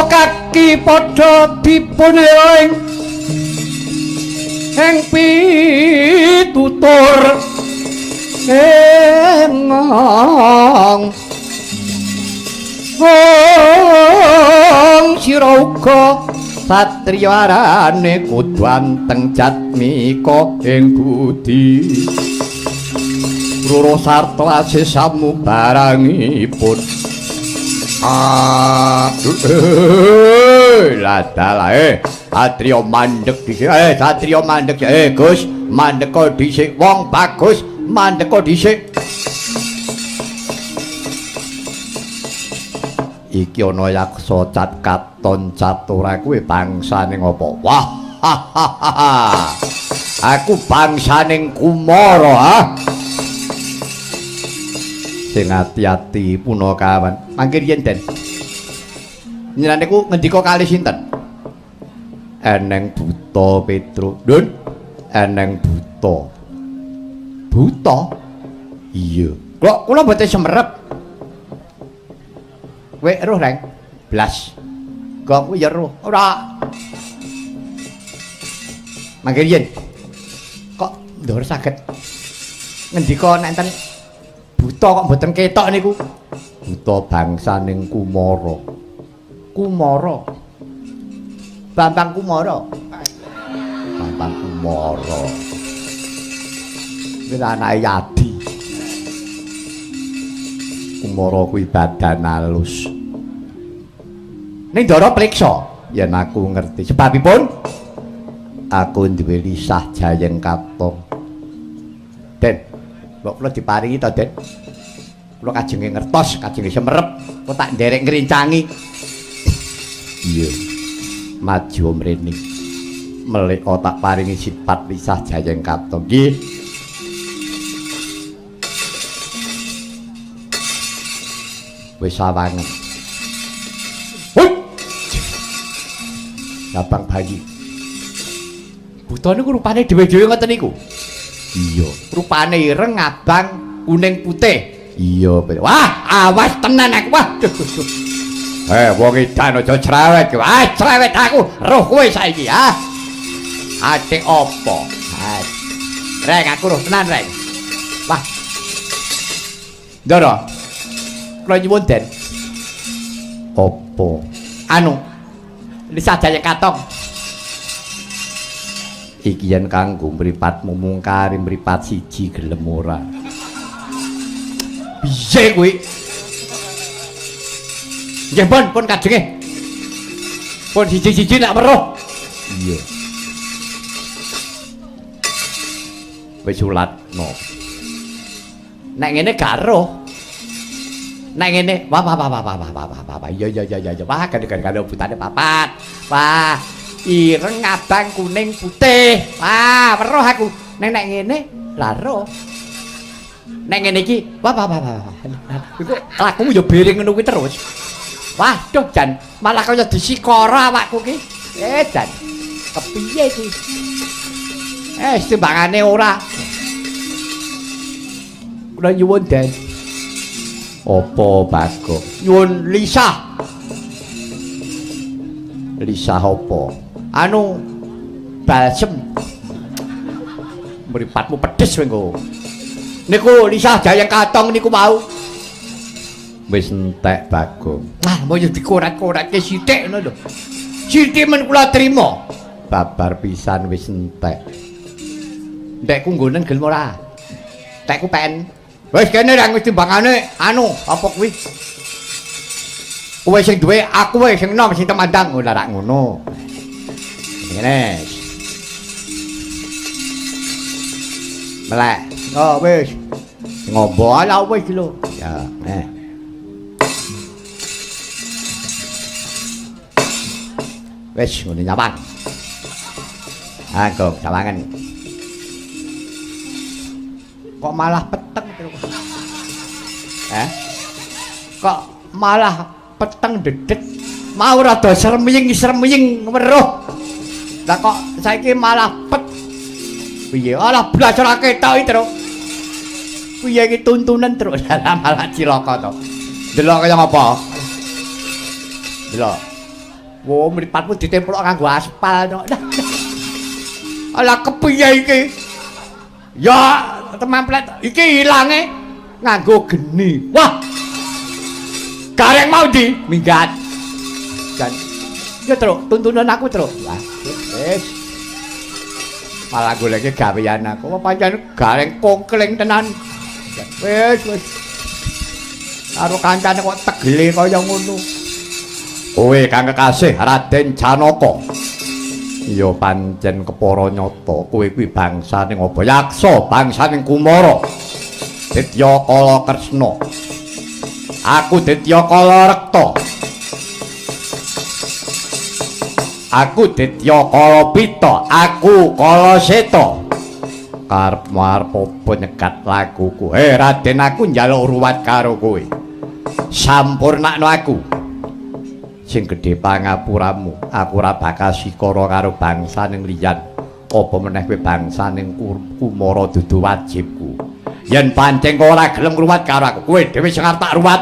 Kaki padha dipun ing pitutur engong sira uga satriya arane kudu anteng jatmika ing budi Roro sarta sesamu barangipun ladalae Satria mandhek dhisik Satria mandhek Gus mandheka dhisik wong bagus mandheka dhisik iki ana yaksa cat katon catura kuwi bangsaning apa wah aku bangsaning Kumara ha sing ati-ati Punakawan mangke yen Den njenengan niku ngendika kalih sinten Eneng Buta Petro Dun Eneng Buta iya kula mboten semerep kowe roh Reng blas kok ya roh ora mangke yen kok ndoro saged ngendika nenten buta kok mboten ketok niku buta bangsaning Kumara Bambang Kumara kuwi anake Yadi Kumara kuwi badan alus ning Ndara priksa yen aku ngerti sebabipun aku duwe lisah Jayeng Katong Den kok kula diparingi to Den kula kajenge ngertos kajenge semerep kok tak nderek ngrincangi iya maju mrene melek tak paringi sifat lisah Jayeng Katong nggih wis sawangen Abang bayi buta niku rupane dhewe-dhewe ngoten niku iya rupane ireng abang kuning putih iya wah awas tenan aku wah wong edan aja cerewet cerewet aku roh kowe saiki ha ate apa Reng aku roh tenan Reng wah Ndara kula nyuwun Den apa anu lisah Jayeng Katong iki yen kanggo mripat mungkari mripat siji gelem ora piye kuwi nggih pun kajenge pun siji-siji nak weruh iya wis ulatno nek ngene gak roh nek ngene wah iya wah kan butane papat wah ireng abang kuning putih wah weruh aku nek ngene la roh nek ngene iki wah iku lakumu ya bering ngono kuwi terus waduh Jan malah kaya disikara awakku ki Jan kepiye iki timbangane ora kula nyuwun Den apa Bagong nyuwun lisah apa anu balsem mripatmu pedes kowe niku lisah Jayeng Katong niku mau wis entek Bagong lah mau dikorat-koratke sithik ngono lho sithik men kula trima babar pisan wis entek entekku nggonen gelem ora entekku pen wis kene rang wis timbangane anu apa kuwi kowe sing duwe aku wae sing enom sing temandang ora rak ngono ngene melek oh wis Ngombo ala wis lho. Ya, Wis ngene nyawang. Anggo sawangen. Kok malah peteng terus. Kok malah peteng dedet. Mau rada sremying weruh. Lah kok saiki malah piye? Alah belajar ketok iki terus. Piye iki tuntunan terus malah cilaka to. Delok kaya ngapa? Delok. Wo mripatmu ditemplok kanggo aspal to. Alah kepiye iki? Ya tememplet iki ilange nganggo geni. Wah. Gareng mau di minggat. Dan ya terus tuntunan aku terus. Wah, wis. Malah goleke gawean aku. Apa pancen gareng kongkling tenan. Wis. Karo kancane kok tegele kaya ngono. Kowe kang kekasih Raden Janaka. Ya pancen kepara nyata kowe kuwi bangsaning apa? Yaksa, bangsaning Kumara. Ditya Kala Kresna. Aku Ditya Kala Rekta. Aku Ditya Kala Pita. Aku Kala Seta. Karepmu arep apa nyegat lakuku? Raden, aku njaluk ruwat karo kowe. Sampurnakno aku. Sing gedhe pangapuramu, aku ora bakal sikara karo bangsaning liyan. Apa meneh kowe bangsaning Kumara dudu wajibku. Yen pancen kowe ora gelem ruwat karo aku, kowe dhewe sing arep tak ruwat.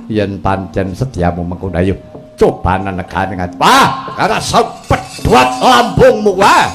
Yen pancen sediamu mengkono ayo coba negane ngati. Wah, kata sepet buat lambungmu wah.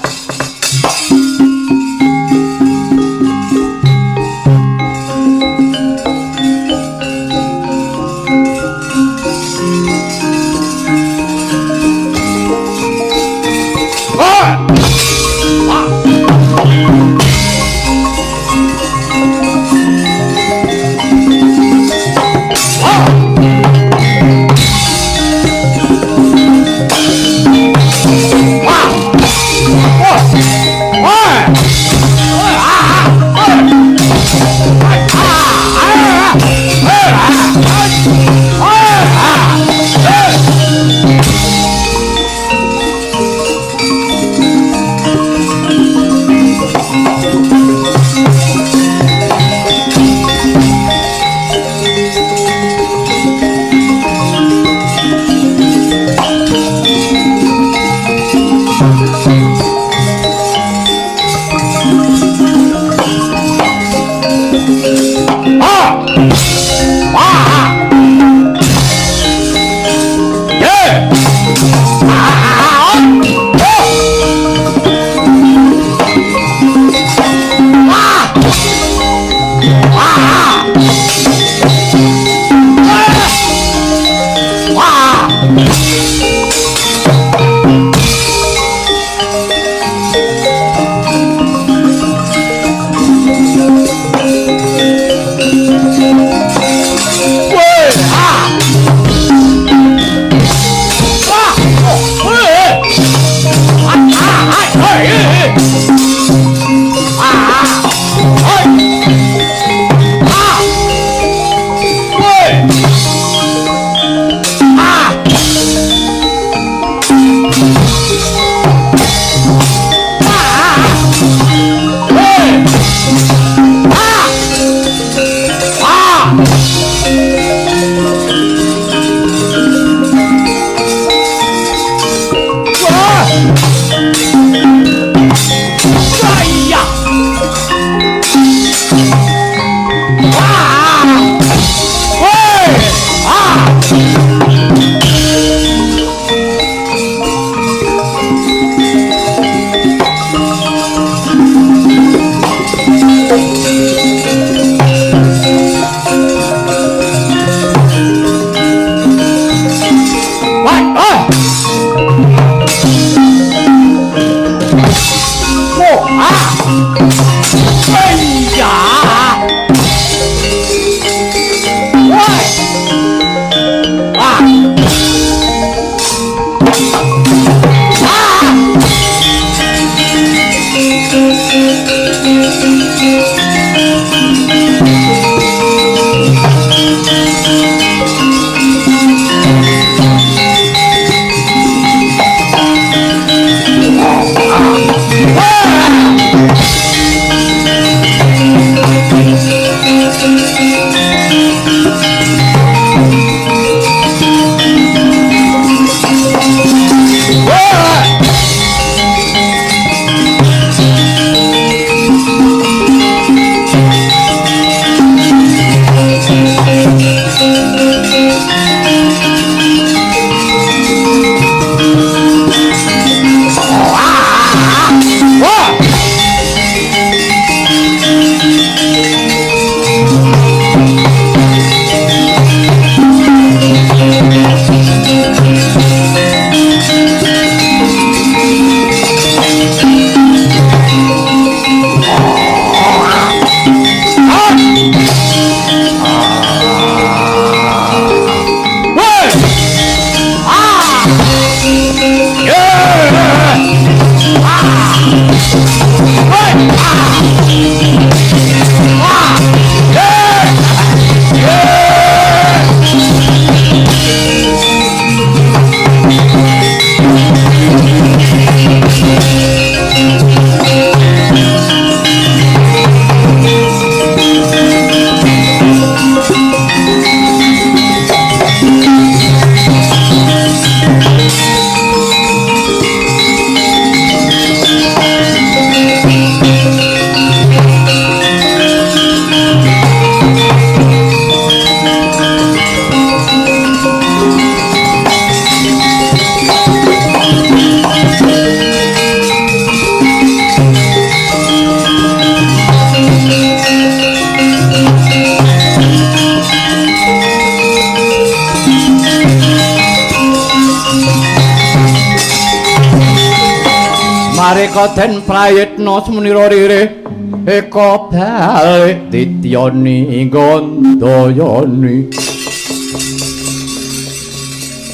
Den prayitna semenira rire eka balik dityani gandayani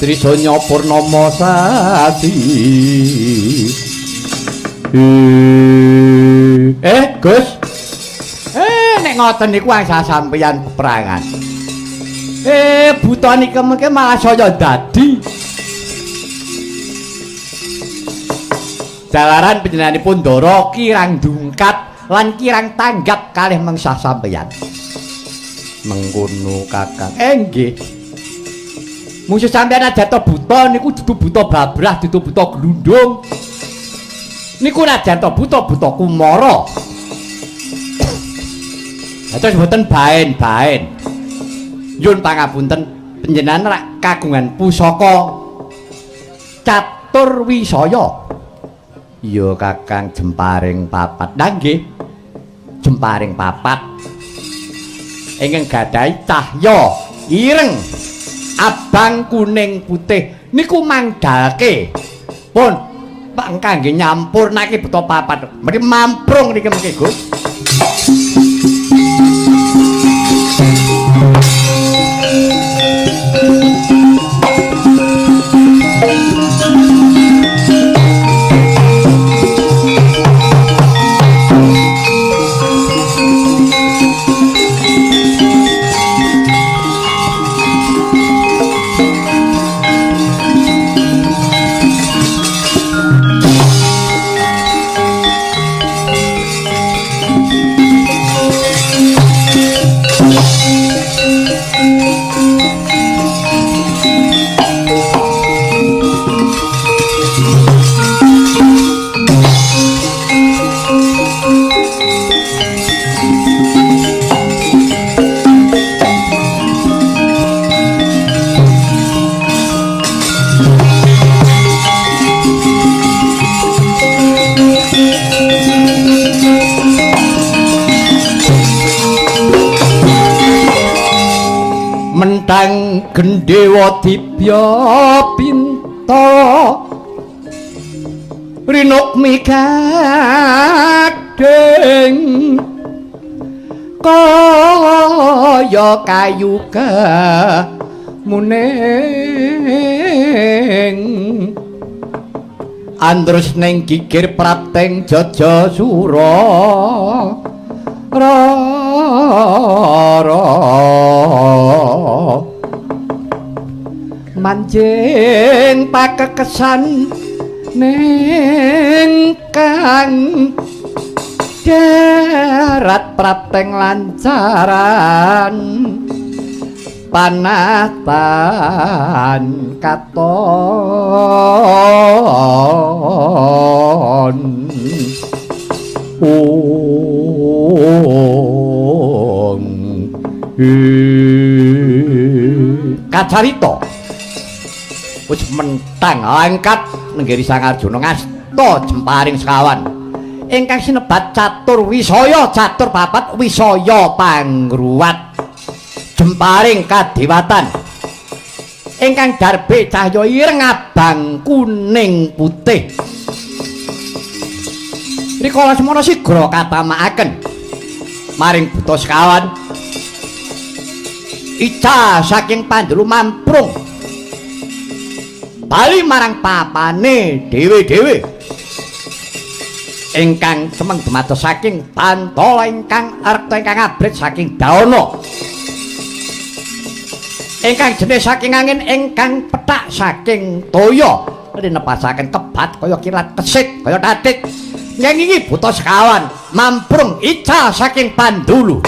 Trisanya purnama sasi Gus nek ngoten niku angsa sampeyan perangan buta niki mengke malah saya dadi Jalaran panjenenganipun Ndara kirang dungkat lan kirang tanggap kalih mengsah sampeyan. Mengkono Kakang. Nggih. Musuh sampeyan aja buta niku dudu buta babrah, dudu buta glundung. Niku najan buta kumara. Terus mboten baen-baen. Nyuwun pangapunten panjenengan kagungan pusaka Catur Wisaya. Iya Kakang jemparing papat. Nggih. Jemparing papat. Ingkang gadhahi cahya ireng, abang, kuning, putih niku mangdalke. Pun kangge nyampurnake buta papat. Mriki mamprung niki mengke, Gus. Mentang gendhewa dibya pinta rinuk mikadeng kaya kayu muning andrus ning gigir prapteng Jajasura manjing pakekesan ning kang darat prapteng lancaran panatan katon kacarita wis mentang angkat nenggiri Sang Arjuna ngasta jemparing sekawan ingkang sinebat catur wisaya catur papat wisaya panggruwat jemparing kadewatan ingkang darbe cahya ireng abang kuning putih rikala semana sigra katamakaken maring buta sekawan ica saking Pandulu mamprung bali marang papane dhewe-dhewe ingkang semeng dumados saking Pantala ingkang arta ingkang abrit saking Dawana ingkang jenis saking angin ingkang petak saking toya rinepasaken kebat kaya kilat kesit kaya tatik nyengingi buta sekawan mamprung ica saking Pandulu